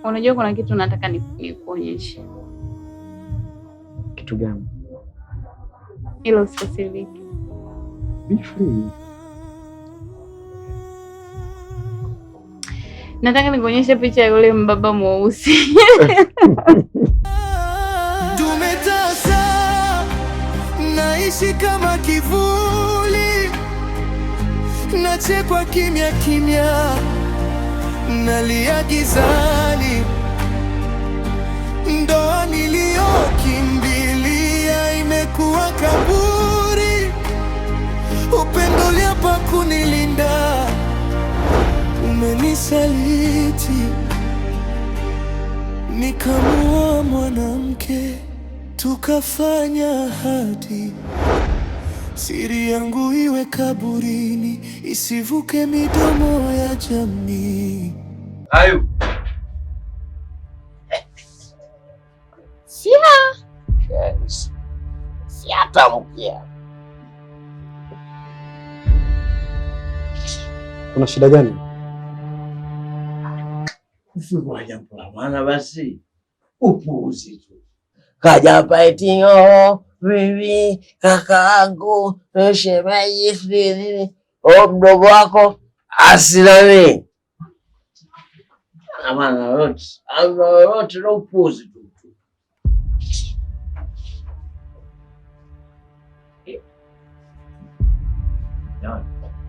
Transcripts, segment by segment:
Unajua kuna kitu nataka nikuonyeshe. Kitu gani? Ilo usikasirike. Be free. Nataka nikuonyeshe picha ya yule mbaba mweusi. Tumetasa, naishi kama kivuli, nachekwa kimya kimya, nalia gizani. Ndoa niliyokimbilia imekuwa kaburi, upendo uliapa kunilinda umenisaliti. Nikamuoa mwanamke, tukafanya ahadi, siri yangu iwe kaburini, isivuke midomo ya jamii. Ayu. Yes. Siatamkia. Kuna shida gani? Usiku jambo la maana basi. Upuuzi tu. Kaja hapa eti bibi kakaangu shemeji nini? Mdogo wako asilani. Maana yote na upuuzi tu.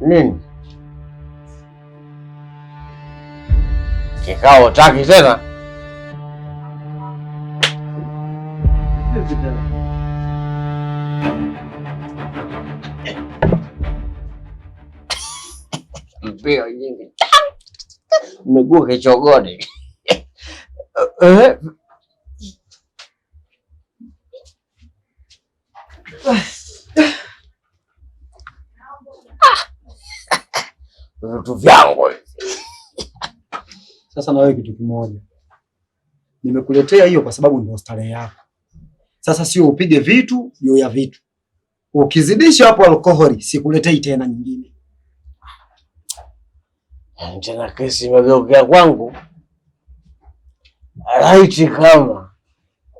Nini? Kikao taki tena? Mbio nyingi. Miguu kichogoni. Vitu vyangu. Sasa na wewe kitu kimoja. Nimekuletea hiyo kwa sababu ndio starehe yako. Sasa sio upige vitu juu ya vitu. Ukizidisha hapo alkoholi sikuletei tena nyingine. Tena kesi imegeukia kwangu. Laiti kama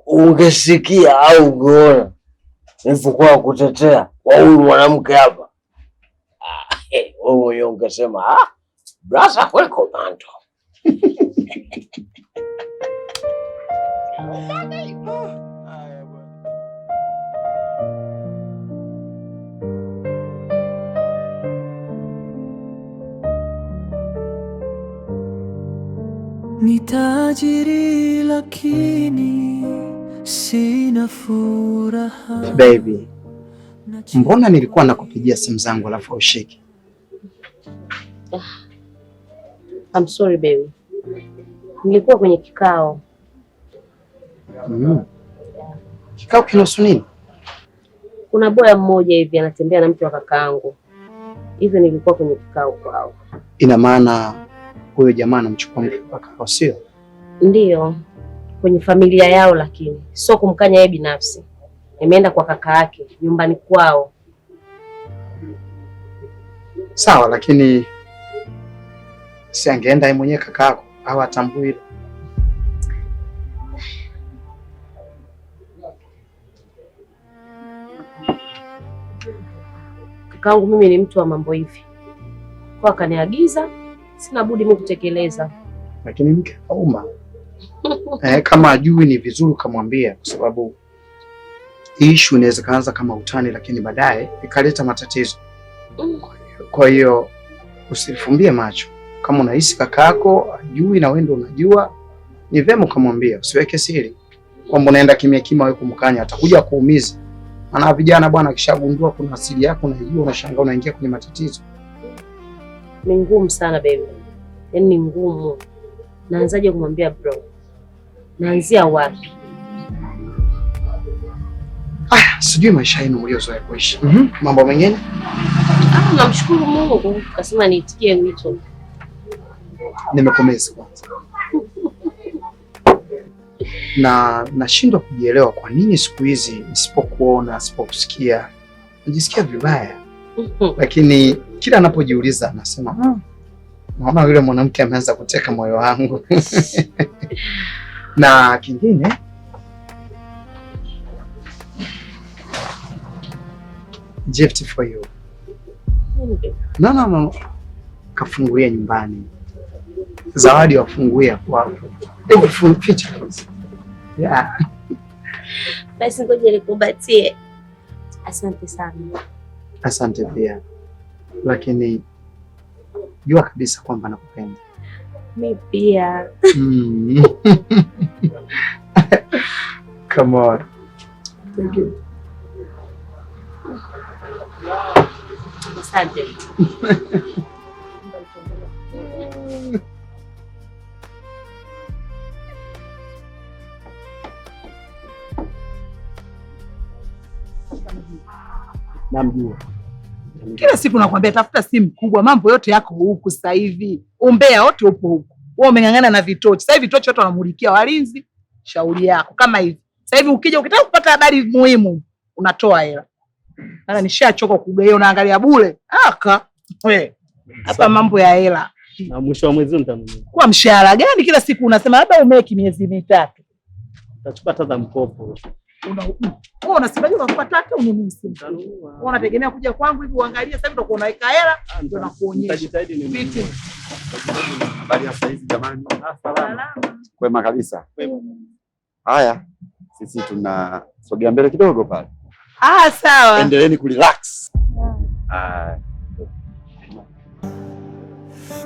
ungesikia au ungeona nilipokuwa kutetea kwa huyu mwanamke hapa. Wewe ungesema brasa kwa komando. Ni tajiri lakini sina furaha. Baby, mbona nilikuwa nakupigia simu zangu alafu ushiki? I'm sorry baby. Nilikuwa kwenye kikao. Kikao kinahusu nini? Kuna boya mmoja hivi anatembea na mke wa kakaangu. Hivyo nilikuwa kwenye kikao kwao. Ina maana huyo jamaa anamchukua mke wa kakao, sio? Ndiyo, kwenye familia yao, lakini sio kumkanya yeye binafsi. Nimeenda kwa kaka yake nyumbani kwao. Sawa, lakini si angeenda yeye mwenyewe kakako au atambui hilo? Kakaangu mimi ni mtu wa mambo hivi. Kwa akaniagiza, sina budi mimi kutekeleza. Lakini mke auma. Kama ajui ni vizuri kumwambia, kwa sababu issue inaweza kaanza kama utani lakini baadaye ikaleta matatizo. Kwa hiyo usifumbie macho. Kama unahisi kakako ajui na wewe ndio unajua, ni vema kumwambia, usiweke siri. Kwamba unaenda kimya kimya wewe kumkanya, atakuja kuumiza. Maana vijana bwana akishagundua kuna asili yako unajua, unashangaa unaingia kwenye matatizo. Ni ngumu sana baby. Yaani ni ngumu. Naanzaje kumwambia bro? Naanzia wapi? Sijui maisha yenu mliozoea kuishi. Mambo mengine? Namshukuru Mungu kasema niitikie wito. Nimekomeza kwanza. Na nashindwa kujielewa kwa nini siku hizi nisipokuona, nisipokusikia najisikia vibaya. Lakini kila anapojiuliza anasema naona yule mwanamke ameanza kuteka moyo wangu. Na kingine gift for you. No. Kafungulia nyumbani. Zawadi wafungulia kwako. Hebu ficha kwanza. Yeah. Basi ngoja nikubatie. Asante sana. Asante pia. Lakini jua kabisa kwamba nakupenda. Mimi pia. Come on. Thank you. Asante. Namjua. Kila siku nakwambia tafuta simu kubwa, mambo yote yako huku sasa hivi. Umbea wote upo huku. Wewe umeng'ang'ana na vitochi. Sasa hivi vitochi wote wanamulikia walinzi. Shauri yako kama hivi. Sasa hivi ukitaka kupata habari muhimu unatoa hela. Sasa nishachoka kugaia, unaangalia bure. Aka. Wewe. Hapa mambo ya hela. Na mwisho wa mwezi nitanunua. Kwa mshahara gani kila siku unasema labda umeki miezi mitatu? Utachukua hata mkopo. Wewe unasemaje unapata hata ununue simu? Wewe unategemea kuja kwangu hivi uangalie sasa hivi utakuwa unaweka hela ndio nakuonyesha. Nitajitahidi ni habari ya saizi jamani. Salama. Kwema kabisa. Haya, sisi tunasogea mbele kidogo pale. Sawa. Endeleeni kurelax.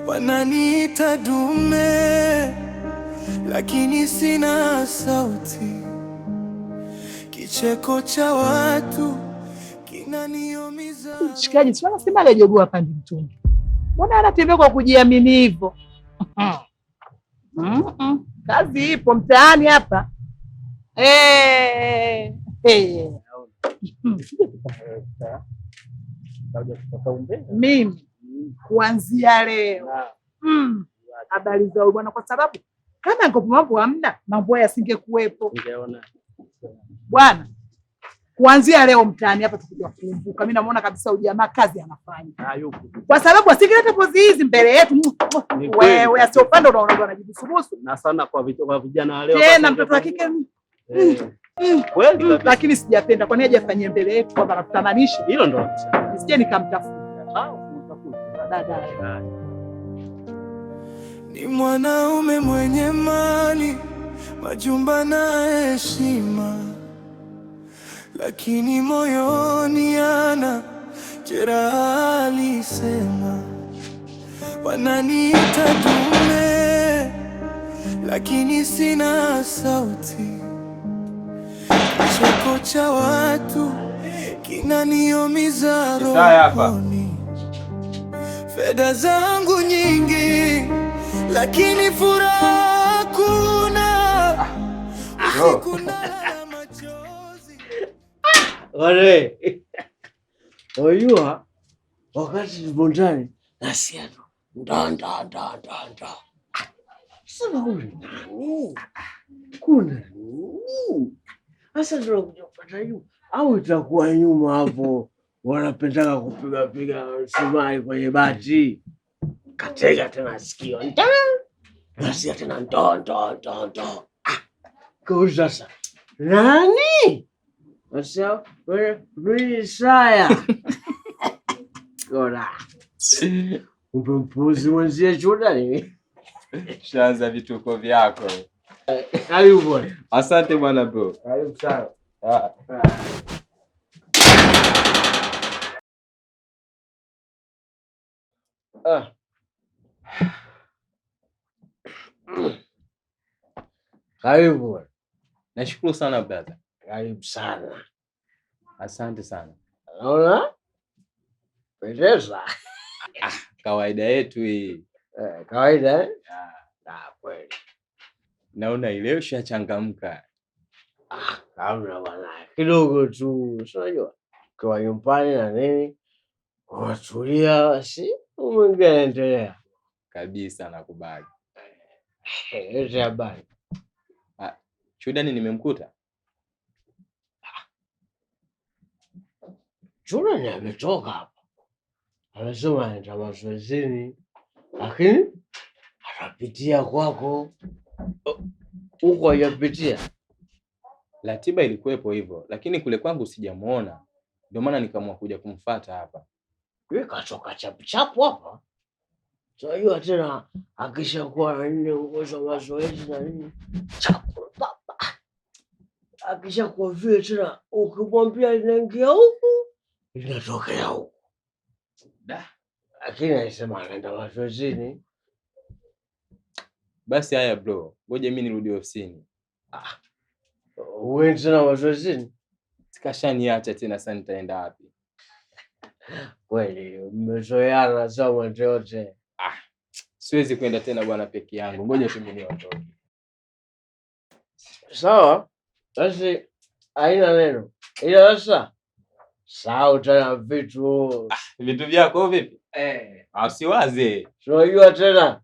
Wananiita dume lakini sina sauti, kicheko cha watu kinaniumiza. Shikaji, si wanasema ile jogoo hapa ndi mtungi. Mbona anatembea kwa kujiamini hivyo? Kazi ipo mtaani hapa. Mimi kuanzia leo habari za bwana, kwa sababu kama ngopo mambo hamna, mambo haya yasingekuwepo bwana. Kuanzia leo mtaani hapa tukija kukumbuka, mimi namuona kabisa ujamaa kazi anafanya. Kwa sababu asingeleta pozi hizi mbele yetu. Wewe asiopanda unaona anajibisubusu. Na sana kwa vijana leo. Tena mtoto wa kike. Kweli lakini sijapenda kwa nini hajafanyia mbele yetu kwamba anatutamanisha. Hilo ndo. Nisije nikamtafuta. Dada. Ni mwanaume mwenye mali, majumba na heshima, lakini moyoni ana jeraha. Alisema wananiita dume lakini sina sauti, kicheko cha watu kinaniumiza rohoni. Fedha zangu nyingi lakini furaha hakuna. Wale. Unajua wakati tupo ndani nasikia tu nda. Sasa ule nani? Kuna nini? Sasa ndio kupata hiyo au itakuwa nyuma hapo wanapendaka kupiga msumari kwenye bati. Katega tena sikio. Nasikia tena ndo. Kwa sasa nani? Sasa wewe saya. Gora. Umpuzi mwenzie Jordan. Shaanza vituko vyako. Karibu bwana. Asante bwana bro. Karibu sana. Karibu bwana. Nashukuru sana brother. Karibu sana. Asante sana. Naona? Pendeza. Kawaida yetu hii. Kawaida eh? Kweli. Naona ile ushachangamka. Hamna bwana. Kidogo tu, unajua. Kwa nyumbani na nini? Watulia basi, umeendelea. Kabisa nakubali. Eti habari. Chudani nimemkuta. Chudani ametoka hapa. Anasema anaenda mazoezini, lakini atapitia kwako. huko hajapitia. Ratiba ilikuwepo hivyo, lakini kule kwangu sijamuona. Ndio maana nikaamua kuja kumfuata hapa. Wewe katoka chapu hapa. Unajua tena akishakuwa na nini ngoza mazoezi na nini. Chapu baba. Akishakuwa vile tena ukimwambia inaingia huku, inatokea huku. Lakini anasema anaenda mazoezini. Basi haya bro, ngoja mimi nirudi ofisini. Wewe tena mazoezini? Sikashaniacha tena, sasa nitaenda wapi? Kweli mmezoeana sawa yote. Siwezi kwenda tena bwana peke yangu. Ngoja tu mimi niondoke. Sawa? Basi haina neno. Ila sasa sawa tena vitu vyako vipi? Usiwaze. Unajua tena.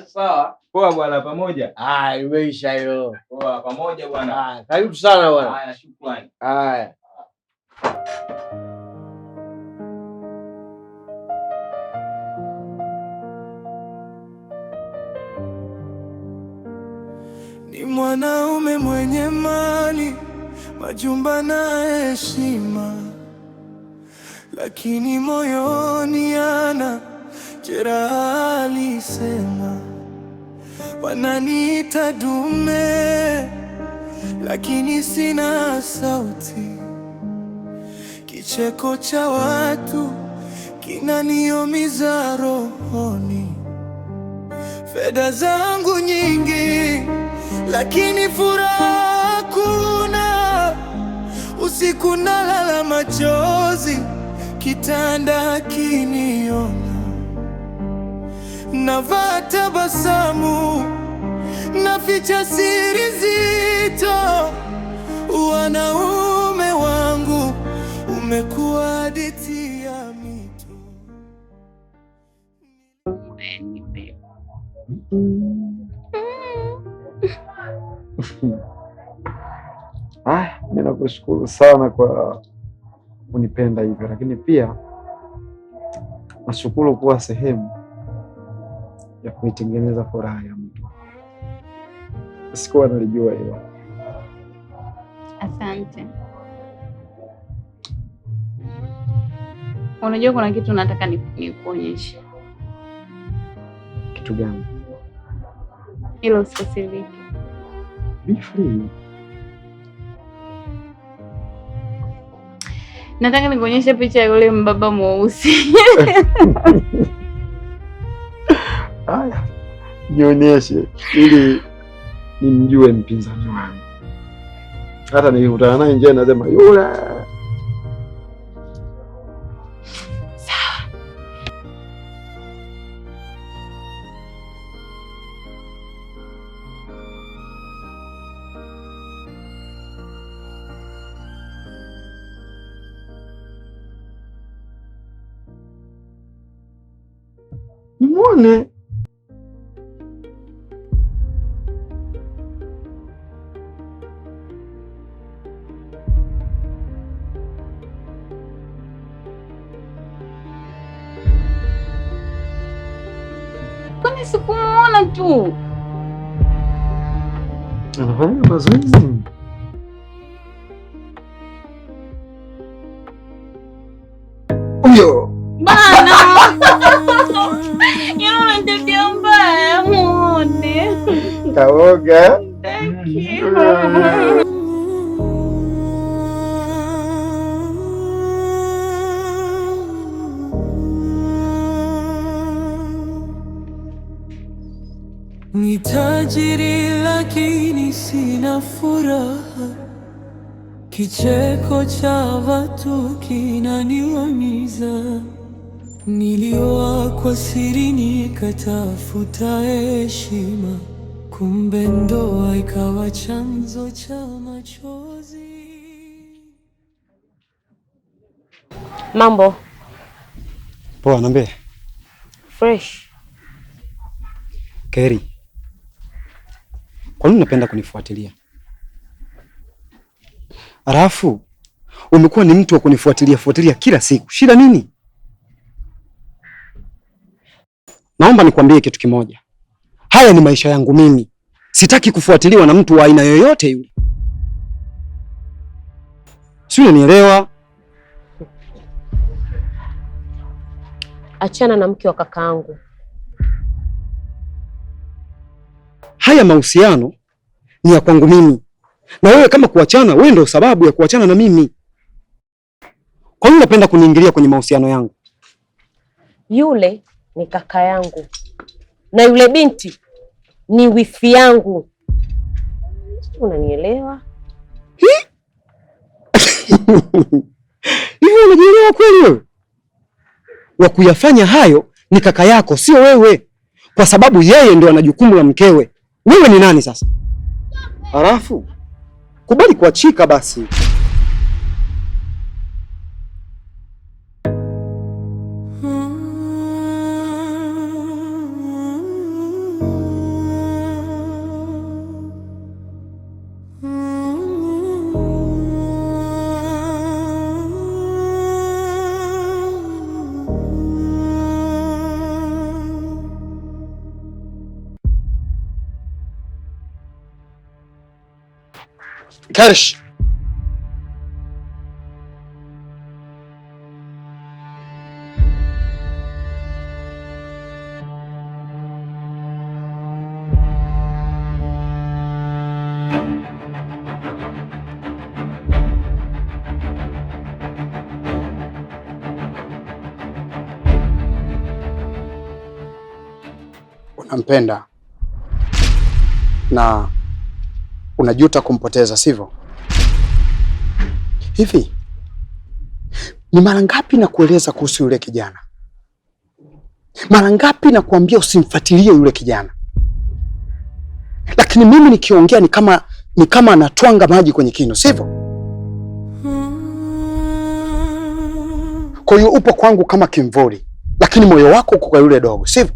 Sawa. Poa bwana, pamoja. Imeisha hiyo. Poa pamoja bwana. Karibu sana bwana. Haya, shukrani. Haya. Ni mwanaume mwenye mali, majumba na heshima, lakini moyoni ana jeraha. Alisema wananiita dume, lakini sina sauti. Kicheko cha watu kinaniumiza rohoni. Fedha zangu nyingi, lakini furaha kuna. Usiku nalala machozi, kitanda kiniona. Navaa tabasamu, naficha siri nzito. Wanaume wangu umekuwa hadithi ya mito. Mimi nakushukuru sana kwa kunipenda hivyo, lakini pia nashukuru kuwa sehemu ya kuitengeneza furaha ya mtu. Sikuwa nalijua hilo. Asante. Unajua kuna kitu nataka nikuonyeshe. Kitu gani? Hilo usikasirike. Be free. Nataka nikuonyeshe picha ya yule mbaba mweusi. Haya, nionyeshe ili nimjue mpinzani wangu. Hata nikikutana naye nje nasema yule. Sawa. Muone. Kwani sikumuona tu? Anafanya mazoezi. Huyo. Bana. Yule unatembea mbaya muone. Kaoga. Thank you. Ni tajiri lakini sina furaha. Kicheko cha watu kinaniumiza. Nilioa kwa siri nikatafuta heshima, kumbe ndoa ikawa chanzo cha machozi. Mambo poa? Niambie. Fresh. Keri, kwa nini unapenda kunifuatilia? Alafu umekuwa ni mtu wa kunifuatilia kila siku. Shida nini? Naomba nikwambie kitu kimoja. Haya ni maisha yangu mimi. Sitaki kufuatiliwa na mtu wa aina yoyote yule. Si unanielewa? Achana na mke wa kakaangu. Haya mahusiano ni ya kwangu mimi. Na wewe kama kuachana, wewe ndio sababu ya kuachana na mimi. Kwa nini unapenda kuniingilia kwenye mahusiano yangu? Yule ni kaka yangu. Na yule binti ni wifi yangu. Unanielewa? Hivi unajielewa kweli wewe? Wa kuyafanya hayo ni kaka yako, sio wewe. Kwa sababu yeye ndio ana jukumu la mkewe. Wewe ni nani sasa? Halafu kubali kuachika basi. Karish. Unampenda na unajuta kumpoteza, sivyo? Hivi ni mara ngapi na kueleza kuhusu yule kijana? Mara ngapi na kuambia usimfuatilie yule kijana? Lakini mimi nikiongea ni kama anatwanga maji kwenye kino, sivyo? Kwa hiyo upo kwangu kama kimvuli, lakini moyo wako uko kwa yule dogo, sivyo?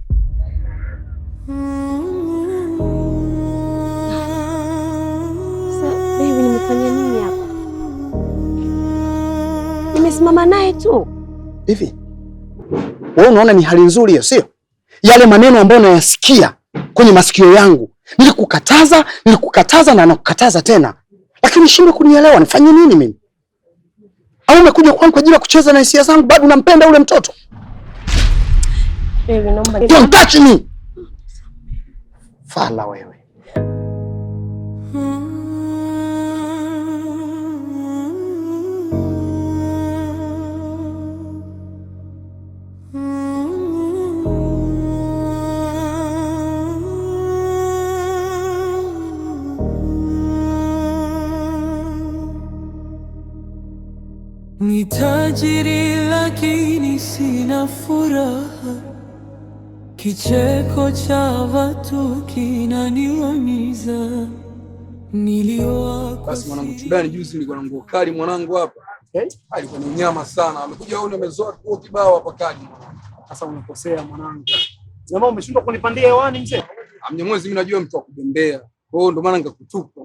Nimesimama naye tu. Hivi wewe unaona ni hali nzuri hiyo, sio? Yale maneno ambayo nayasikia kwenye masikio yangu, nilikukataza na nakukataza tena, lakini shindwe kunielewa. Nifanye nini mimi? Au umekuja kwangu kwa ajili ya kucheza na hisia zangu? Bado unampenda ule mtoto? Baby, naomba don't touch me. Fala wewe. Ni tajiri lakini sina furaha, kicheko cha watu kinaniumiza. Basi mwanangu Chudani, juzi nilikuwa na nguo kali mwanangu hapa. Alikuwa ni nyama sana. Amekuja huyu amezoa kwa kibao hapa kali. Sasa unakosea mwanangu. Jamaa umeshindwa kunipandia hewani mzee. Mnyamwezi mimi najua mtu wa kubembea. Kwa hiyo ndo maana nikakutupa.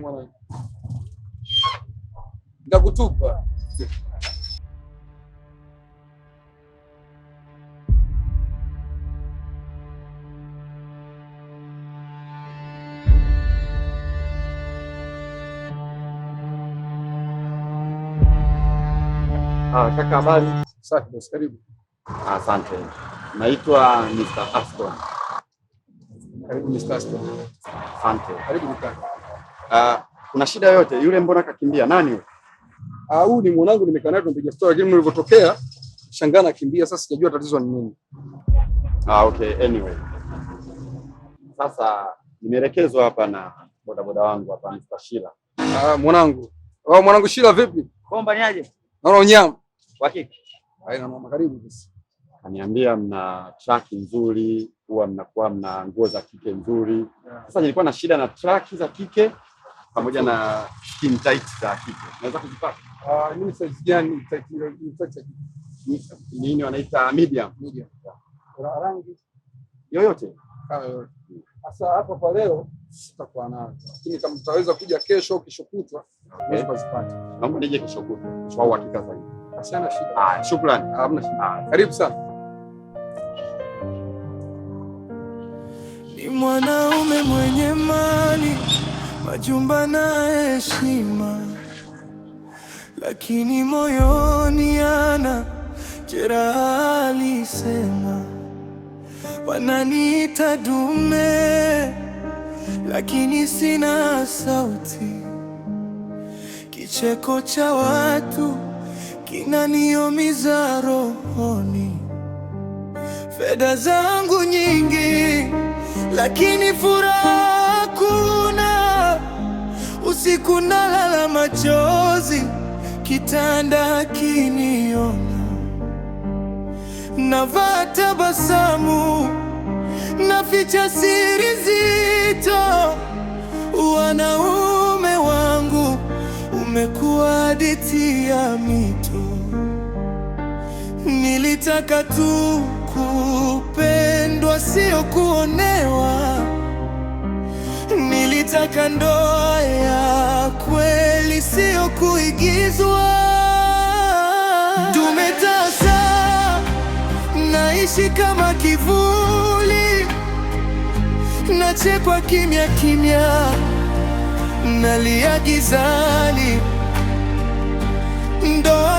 Mwanangu. Nikakutupa. Kaka, habari? Safi boss, karibu. Asante. Naitwa Mr. Aston. Karibu Mr. Aston. Asante. Karibu kaka. Kuna shida yote? Yule mbona kakimbia? Nani yule? Huyu ni mwanangu, nimekaa naye tunapiga story, lakini nilipotokea shangaa nakimbia. Sasa sijajua tatizo ni nini. Okay, anyway. Sasa nimeelekezwa hapa na bodaboda wangu hapa Mr. Shila. Mwanangu. Mwanangu Shila vipi? Komba ni aje? Naona unyama. Hakika. Haina mama, karibu basi. Kaniambia mna track nzuri, huwa mnakuwa mna nguo za kike nzuri. Sasa nilikuwa na shida na track za kike pamoja na skin tight za kike. Naweza kuzipata? Mimi size gani tight nini wanaita medium? Medium. Rangi yoyote. Kama yoyote. Sasa hapa kwa leo sitakuwa nayo. Lakini kama mtaweza kuja kesho au kesho kutwa, naweza kuzipata. Naomba nije kesho kutwa. Kwa uhakika zaidi. Asante shida. Shukrani. Hamna shida. Karibu sana. majumba na heshima, lakini moyoni ana jeraha. Alisema wananiita dume, lakini sina sauti. Kicheko cha watu kinaniumiza rohoni. Fedha zangu nyingi, lakini furaha hakuna. Usiku nalala machozi, kitanda kiniona. Navaa tabasamu, naficha siri nzito. Wanaume wangu umekuwa hadithi ya mito. Nilitaka tu kupendwa, sio kuonewa. Nilitaka ndoa ya kweli, sio kuigizwa. Tumetasa, naishi kama kivuli, nachekwa kimya kimya, nalia gizani. Ndoa